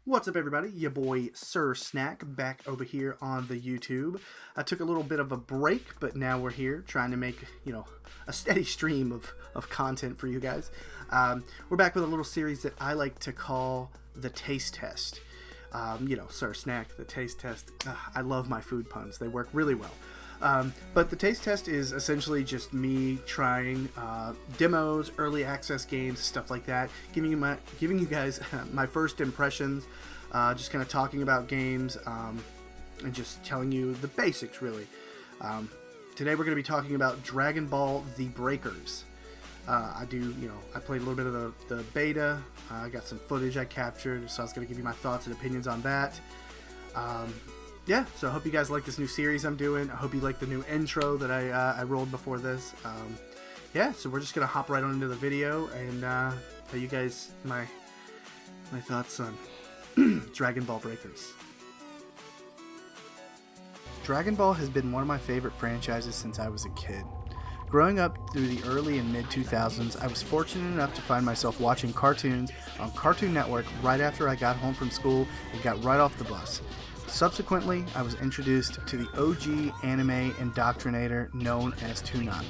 What's up, everybody? Your boy SirSnack back over here on the YouTube. I took a little bit of a break, but now we're here trying to make, a steady stream of content for you guys. We're back with a little series that I like to call the Taste Test. SirSnack, the Taste Test. I love my food puns. They work really well. But the Taste Test is essentially just me trying demos, early access games, stuff like that, giving you guys my first impressions, just kind of talking about games, and just telling you the basics, really. Today we're going to be talking about Dragon Ball The Breakers. I played a little bit of the beta. I got some footage I captured, so I was going to give you my thoughts and opinions on that. Yeah, so I hope you guys like this new series I'm doing. I hope you like the new intro that I rolled before this. Yeah, so we're just going to hop right on into the video and tell you guys my thoughts on Dragon Ball Breakers. Dragon Ball has been one of my favorite franchises since I was a kid. Growing up through the early and mid-2000s, I was fortunate enough to find myself watching cartoons on Cartoon Network right after I got home from school and got right off the bus. Subsequently, I was introduced to the OG anime indoctrinator known as Toonami.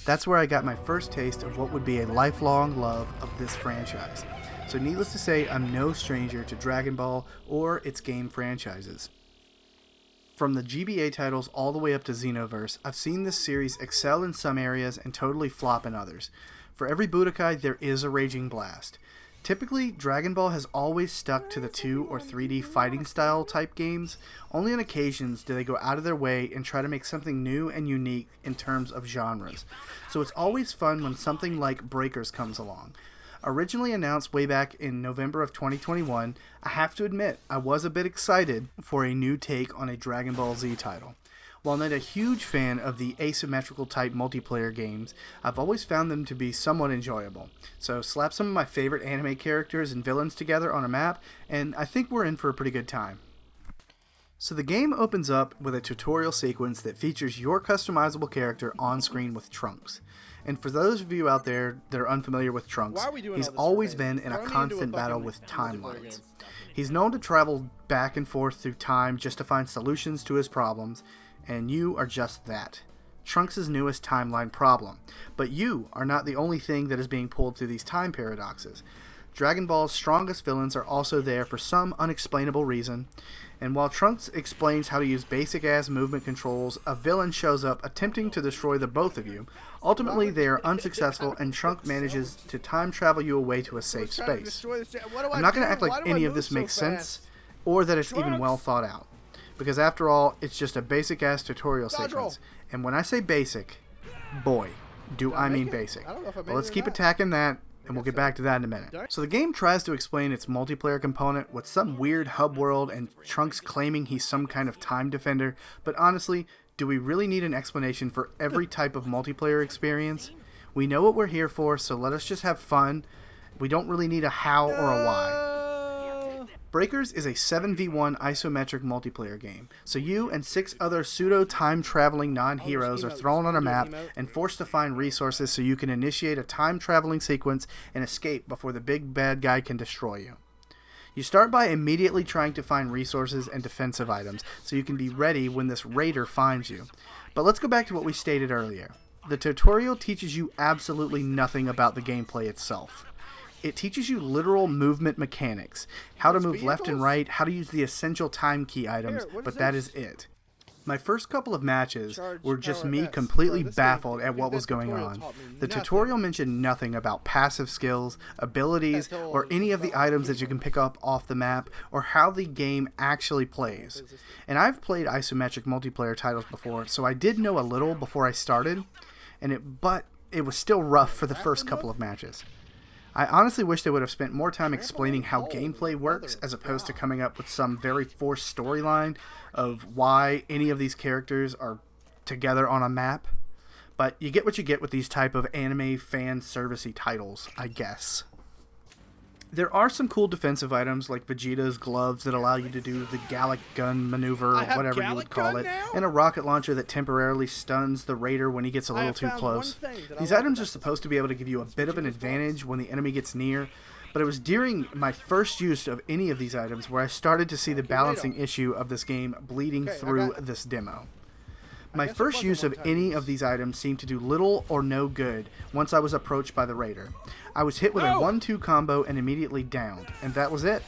That's where I got my first taste of what would be a lifelong love of this franchise. So needless to say, I'm no stranger to Dragon Ball or its game franchises. From the GBA titles all the way up to Xenoverse, I've seen this series excel in some areas and totally flop in others. For every Budokai, there is a raging blast. Typically, Dragon Ball has always stuck to the 2 or 3D fighting style type games. Only on occasions do they go out of their way and try to make something new and unique in terms of genres. So it's always fun when something like Breakers comes along. Originally announced way back in November of 2021, I have to admit I was a bit excited for a new take on a Dragon Ball Z title. While not a huge fan of the asymmetrical type multiplayer games, I've always found them to be somewhat enjoyable. So slap some of my favorite anime characters and villains together on a map, and I think we're in for a pretty good time. So the game opens up with a tutorial sequence that features your customizable character on screen with Trunks. And for those of you out there that are unfamiliar with Trunks, he's always been in a constant battle with timelines. He's known to travel back and forth through time just to find solutions to his problems, and you are just that. Trunks' newest timeline problem. But you are not the only thing that is being pulled through these time paradoxes. Dragon Ball's strongest villains are also there for some unexplainable reason, and while Trunks explains how to use basic-ass movement controls, a villain shows up attempting to destroy the both of you. Ultimately, they are unsuccessful, and Trunks manages to time travel you away to a safe space. I'm not going to act like any of this makes sense, or that it's even well thought out. Because after all, it's just a basic-ass tutorial sequence. And when I say basic, boy, do I mean basic. Well, let's keep attacking that, and we'll get back to that in a minute. So the game tries to explain its multiplayer component with some weird hub world and Trunks claiming he's some kind of time defender, but honestly, do we really need an explanation for every type of multiplayer experience? We know what we're here for, so let us just have fun. We don't really need a how or a why. Breakers is a 7v1 isometric multiplayer game, so you and 6 other pseudo-time-traveling non-heroes are thrown on a map and forced to find resources so you can initiate a time-traveling sequence and escape before the big bad guy can destroy you. You start by immediately trying to find resources and defensive items so you can be ready when this raider finds you. But let's go back to what we stated earlier. The tutorial teaches you absolutely nothing about the gameplay itself. It teaches you literal movement mechanics, how to move left and right, how to use the essential time key items, but that is it. My first couple of matches were just me completely baffled at what was going on. The tutorial mentioned nothing about passive skills, abilities, or any of the items that you can pick up off the map, or how the game actually plays. And I've played isometric multiplayer titles before, so I did know a little before I started, but it was still rough for the first couple of matches. I honestly wish they would have spent more time explaining how gameplay works as opposed to coming up with some very forced storyline of why any of these characters are together on a map. But you get what you get with these type of anime fan servicey titles, I guess. There are some cool defensive items like Vegeta's gloves that allow you to do the Gallic gun maneuver, or whatever you would call it, and a rocket launcher that temporarily stuns the raider when he gets a little too close. These items are supposed to be able to give you a bit of an advantage when the enemy gets near, But it was during my first use of any of these items where I started to see the balancing issue of this game bleeding through this demo. My first use of any of these items seemed to do little or no good once I was approached by the raider. I was hit with a 1-2 combo and immediately downed, and that was it.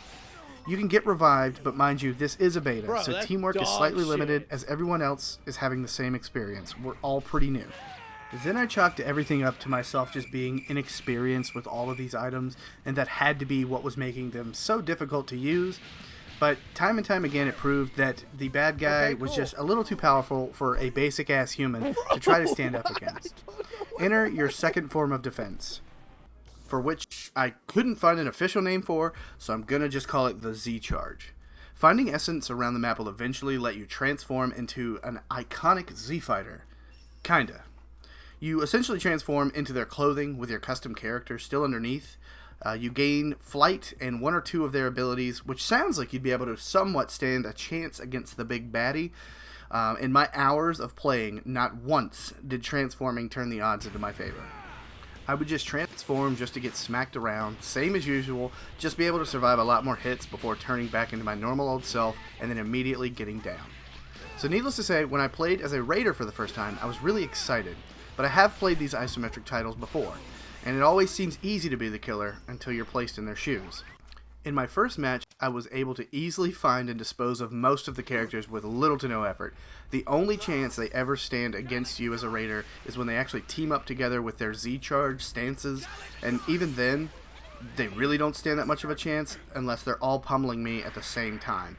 You can get revived, but mind you, this is a beta, so teamwork is slightly limited as everyone else is having the same experience. We're all pretty new. Then I chalked everything up to myself just being inexperienced with all of these items, and that had to be what was making them so difficult to use. But time and time again, it proved that the bad guy was just a little too powerful for a basic-ass human to try to stand up against. Enter your second form of defense, for which I couldn't find an official name for, so I'm gonna just call it the Z-Charge. Finding essence around the map will eventually let you transform into an iconic Z-Fighter. Kinda. You essentially transform into their clothing with your custom character still underneath. You gain flight and 1 or 2 of their abilities, which sounds like you'd be able to somewhat stand a chance against the big baddie. In my hours of playing, not once did transforming turn the odds into my favor. I would just transform just to get smacked around, same as usual, just be able to survive a lot more hits before turning back into my normal old self and then immediately getting down. So needless to say, when I played as a raider for the first time, I was really excited, but I have played these isometric titles before, and it always seems easy to be the killer until you're placed in their shoes. In my first match, I was able to easily find and dispose of most of the characters with little to no effort. The only chance they ever stand against you as a raider is when they actually team up together with their Z-Charge stances, and even then, they really don't stand that much of a chance unless they're all pummeling me at the same time.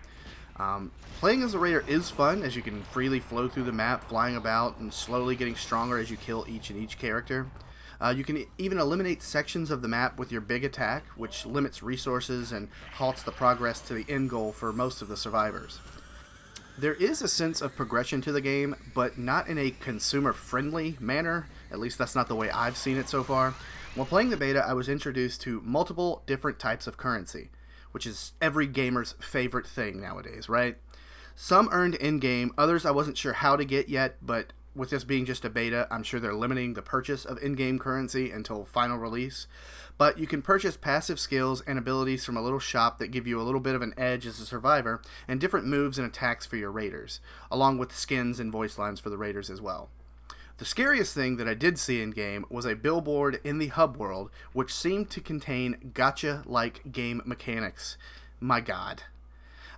Playing as a raider is fun, as you can freely flow through the map, flying about and slowly getting stronger as you kill each character. You can even eliminate sections of the map with your big attack, which limits resources and halts the progress to the end goal for most of the survivors. There is a sense of progression to the game, but not in a consumer-friendly manner. At least that's not the way I've seen it so far. While playing the beta, I was introduced to multiple different types of currency, which is every gamer's favorite thing nowadays, right? Some earned in-game, others I wasn't sure how to get yet, but with this being just a beta, I'm sure they're limiting the purchase of in-game currency until final release. But you can purchase passive skills and abilities from a little shop that give you a little bit of an edge as a survivor, and different moves and attacks for your raiders, along with skins and voice lines for the raiders as well. The scariest thing that I did see in-game was a billboard in the hub world, which seemed to contain gacha-like game mechanics. My god.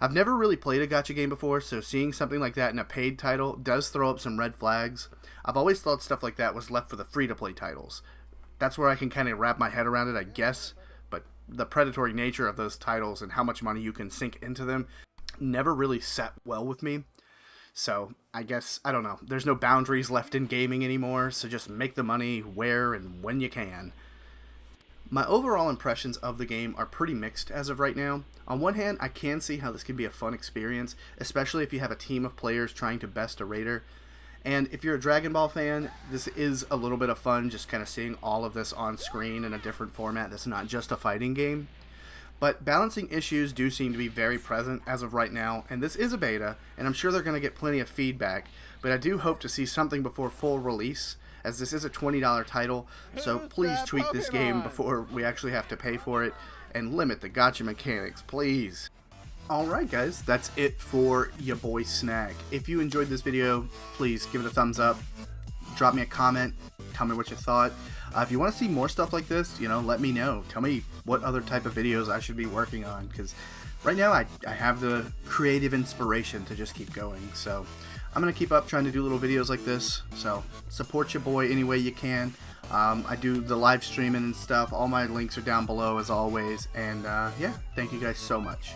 I've never really played a gacha game before, so seeing something like that in a paid title does throw up some red flags. I've always thought stuff like that was left for the free-to-play titles. That's where I can kind of wrap my head around it, I guess, but the predatory nature of those titles and how much money you can sink into them never really sat well with me. So, I guess, I don't know, there's no boundaries left in gaming anymore, so just make the money where and when you can. My overall impressions of the game are pretty mixed as of right now. On one hand, I can see how this can be a fun experience, especially if you have a team of players trying to best a raider. And if you're a Dragon Ball fan, this is a little bit of fun, just kind of seeing all of this on screen in a different format that's not just a fighting game. But balancing issues do seem to be very present as of right now, and this is a beta, and I'm sure they're going to get plenty of feedback, but I do hope to see something before full release, as this is a $20 title, so please tweak this game before we actually have to pay for it, and limit the gacha mechanics, please. Alright guys, that's it for your boy Snack. If you enjoyed this video, please give it a thumbs up, drop me a comment, tell me what you thought. If you want to see more stuff like this, let me know. Tell me what other type of videos I should be working on, because right now I have the creative inspiration to just keep going. So I'm going to keep up trying to do little videos like this. So support your boy any way you can. I do the live streaming and stuff. All my links are down below as always. And yeah, thank you guys so much.